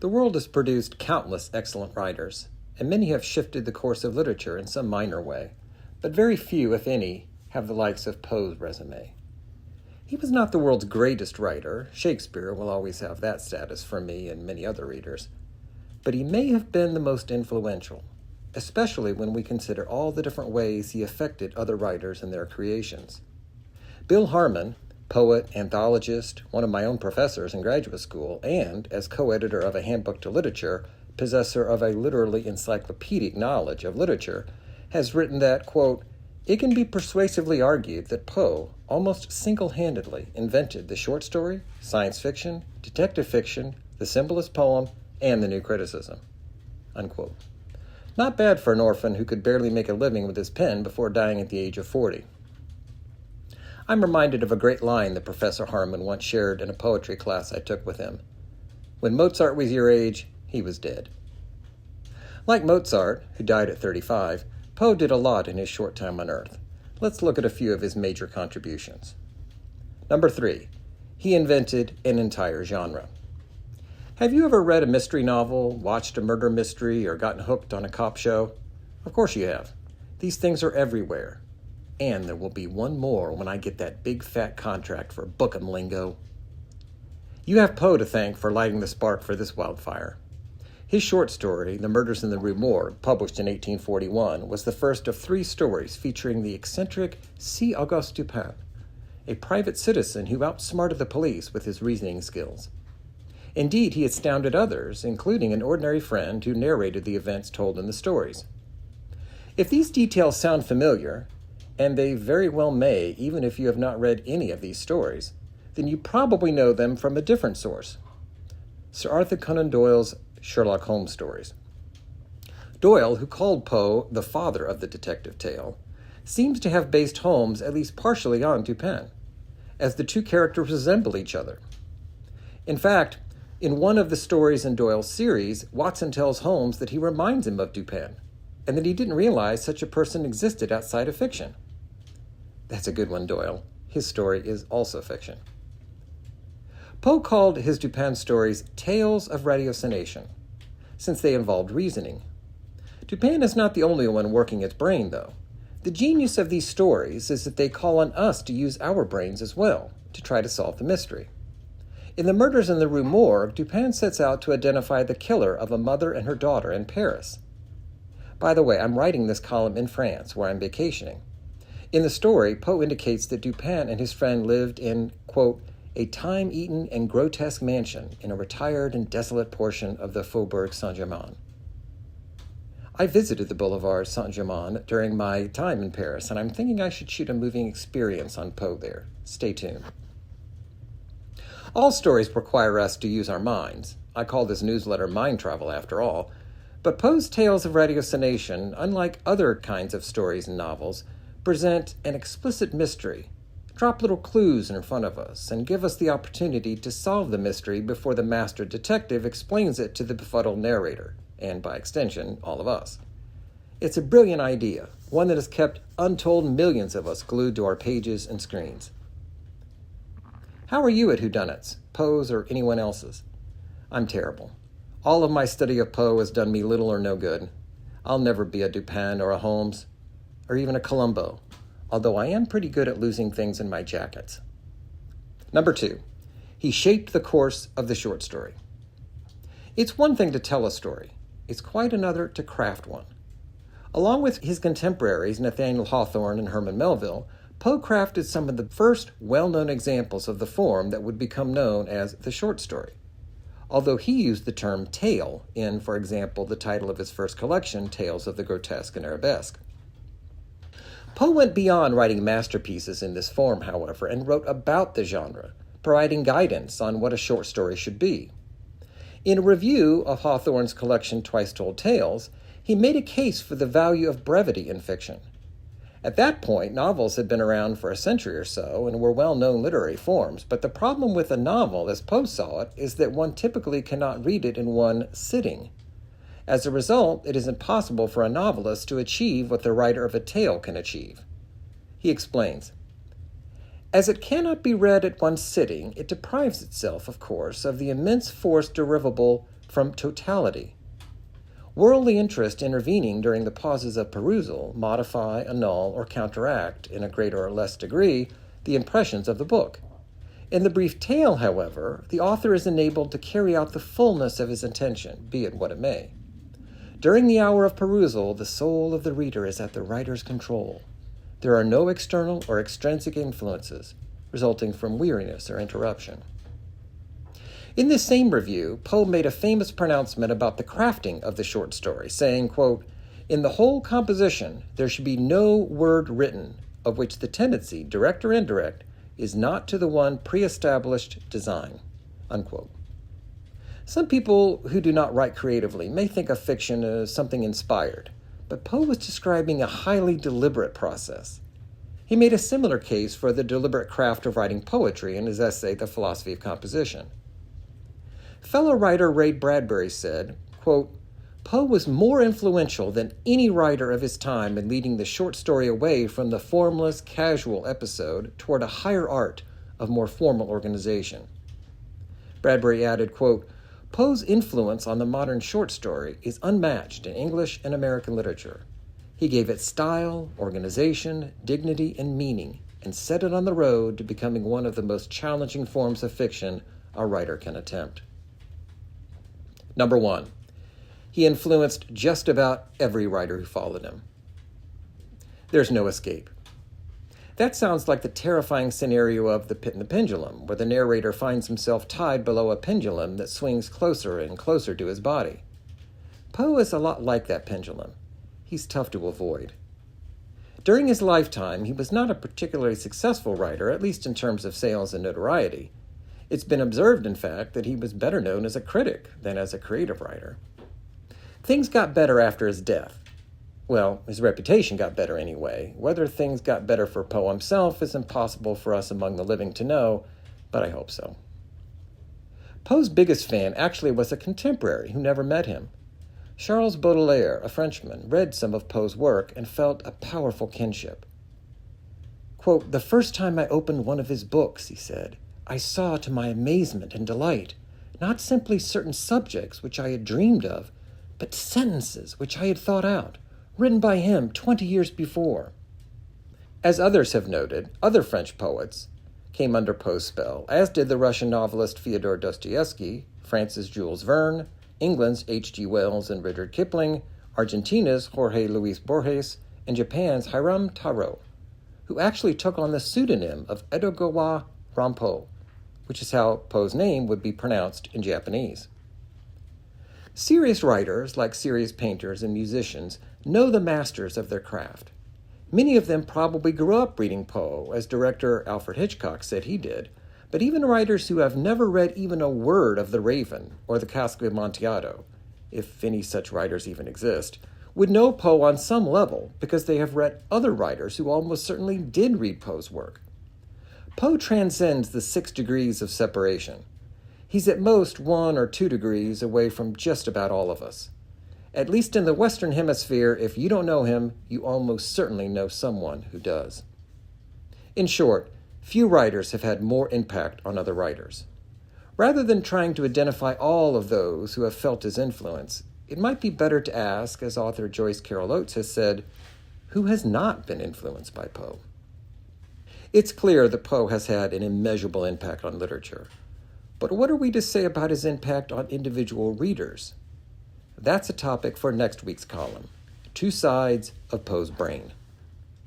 The world has produced countless excellent writers, and many have shifted the course of literature in some minor way, but very few, if any, have the likes of Poe's resume. He was not the world's greatest writer. Shakespeare will always have that status for me and many other readers. But he may have been the most influential, especially when we consider all the different ways he affected other writers and their creations. Bill Harmon, poet, anthologist, one of my own professors in graduate school, and, as co-editor of A Handbook to Literature, possessor of a literally encyclopedic knowledge of literature, has written that, quote, "It can be persuasively argued that Poe almost single-handedly invented the short story, science fiction, detective fiction, the symbolist poem, and the new criticism." Unquote. Not bad for an orphan who could barely make a living with his pen before dying at the age of 40. I'm reminded of a great line that Professor Harmon once shared in a poetry class I took with him. "When Mozart was your age, he was dead." Like Mozart, who died at 35, Poe did a lot in his short time on Earth. Let's look at a few of his major contributions. Number 3, he invented an entire genre. Have you ever read a mystery novel, watched a murder mystery, or gotten hooked on a cop show? Of course you have. These things are everywhere. And there will be one more when I get that big fat contract for Bookham lingo. You have Poe to thank for lighting the spark for this wildfire. His short story, The Murders in the Rue Morgue, published in 1841, was the first of 3 stories featuring the eccentric C. Auguste Dupin, a private citizen who outsmarted the police with his reasoning skills. Indeed, he astounded others, including an ordinary friend who narrated the events told in the stories. If these details sound familiar, and they very well may, even if you have not read any of these stories, then you probably know them from a different source: Sir Arthur Conan Doyle's Sherlock Holmes stories. Doyle, who called Poe the father of the detective tale, seems to have based Holmes at least partially on Dupin, as the 2 characters resemble each other. In fact, in one of the stories in Doyle's series, Watson tells Holmes that he reminds him of Dupin, and that he didn't realize such a person existed outside of fiction. That's a good one, Doyle. His story is also fiction. Poe called his Dupin stories tales of ratiocination, since they involved reasoning. Dupin is not the only one working his brain, though. The genius of these stories is that they call on us to use our brains as well, to try to solve the mystery. In The Murders in the Rue Morgue, Dupin sets out to identify the killer of a mother and her daughter in Paris. By the way, I'm writing this column in France, where I'm vacationing. In the story, Poe indicates that Dupin and his friend lived in, quote, a time-eaten and grotesque mansion in a retired and desolate portion of the Faubourg Saint-Germain. I visited the Boulevard Saint-Germain during my time in Paris, and I'm thinking I should shoot a moving experience on Poe there. Stay tuned. All stories require us to use our minds. I call this newsletter mind travel, after all. But Poe's tales of ratiocination, unlike other kinds of stories and novels, present an explicit mystery, drop little clues in front of us, and give us the opportunity to solve the mystery before the master detective explains it to the befuddled narrator, and by extension, all of us. It's a brilliant idea, one that has kept untold millions of us glued to our pages and screens. How are you at whodunits, Poe's or anyone else's? I'm terrible. All of my study of Poe has done me little or no good. I'll never be a Dupin or a Holmes, or even a Columbo, although I am pretty good at losing things in my jackets. Number 2, he shaped the course of the short story. It's one thing to tell a story. It's quite another to craft one. Along with his contemporaries Nathaniel Hawthorne and Herman Melville, Poe crafted some of the first well-known examples of the form that would become known as the short story. Although he used the term tale in, for example, the title of his first collection, Tales of the Grotesque and Arabesque. Poe went beyond writing masterpieces in this form, however, and wrote about the genre, providing guidance on what a short story should be. In a review of Hawthorne's collection Twice Told Tales, he made a case for the value of brevity in fiction. At that point, novels had been around for a century or so and were well-known literary forms, but the problem with a novel, as Poe saw it, is that one typically cannot read it in one sitting. As a result, it is impossible for a novelist to achieve what the writer of a tale can achieve. He explains, "As it cannot be read at one sitting, it deprives itself, of course, of the immense force derivable from totality. Worldly interest intervening during the pauses of perusal modify, annul, or counteract, in a greater or less degree, the impressions of the book. In the brief tale, however, the author is enabled to carry out the fullness of his intention, be it what it may. During the hour of perusal, the soul of the reader is at the writer's control. There are no external or extrinsic influences resulting from weariness or interruption. In this same review, Poe made a famous pronouncement about the crafting of the short story, saying, quote, "In the whole composition, there should be no word written of which the tendency, direct or indirect, is not to the one pre-established design," unquote. Some people who do not write creatively may think of fiction as something inspired, but Poe was describing a highly deliberate process. He made a similar case for the deliberate craft of writing poetry in his essay, The Philosophy of Composition. Fellow writer Ray Bradbury said, quote, "Poe was more influential than any writer of his time in leading the short story away from the formless, casual episode toward a higher art of more formal organization." Bradbury added, quote, "Poe's influence on the modern short story is unmatched in English and American literature. He gave it style, organization, dignity, and meaning, and set it on the road to becoming one of the most challenging forms of fiction a writer can attempt." Number 1. He influenced just about every writer who followed him. There's no escape. That sounds like the terrifying scenario of The Pit and the Pendulum, where the narrator finds himself tied below a pendulum that swings closer and closer to his body. Poe is a lot like that pendulum. He's tough to avoid. During his lifetime, he was not a particularly successful writer, at least in terms of sales and notoriety. It's been observed, in fact, that he was better known as a critic than as a creative writer. Things got better after his death. Well, his reputation got better anyway. Whether things got better for Poe himself is impossible for us among the living to know, but I hope so. Poe's biggest fan actually was a contemporary who never met him. Charles Baudelaire, a Frenchman, read some of Poe's work and felt a powerful kinship. Quote, "The first time I opened one of his books," he said, "I saw to my amazement and delight not simply certain subjects which I had dreamed of, but sentences which I had thought out, written by him 20 years before." As others have noted, other French poets came under Poe's spell, as did the Russian novelist Fyodor Dostoevsky, France's Jules Verne, England's H.G. Wells and Rudyard Kipling, Argentina's Jorge Luis Borges, and Japan's Hiram Taro, who actually took on the pseudonym of Edogawa Rampo, which is how Poe's name would be pronounced in Japanese. Serious writers, like serious painters and musicians, know the masters of their craft. Many of them probably grew up reading Poe, as director Alfred Hitchcock said he did, but even writers who have never read even a word of The Raven or The Cask of Amontillado, if any such writers even exist, would know Poe on some level because they have read other writers who almost certainly did read Poe's work. Poe transcends the 6 degrees of separation. He's at most 1 or 2 degrees away from just about all of us. At least in the Western Hemisphere, if you don't know him, you almost certainly know someone who does. In short, few writers have had more impact on other writers. Rather than trying to identify all of those who have felt his influence, it might be better to ask, as author Joyce Carol Oates has said, who has not been influenced by Poe? It's clear that Poe has had an immeasurable impact on literature. But what are we to say about his impact on individual readers? That's a topic for next week's column, 2 Sides of Poe's Brain.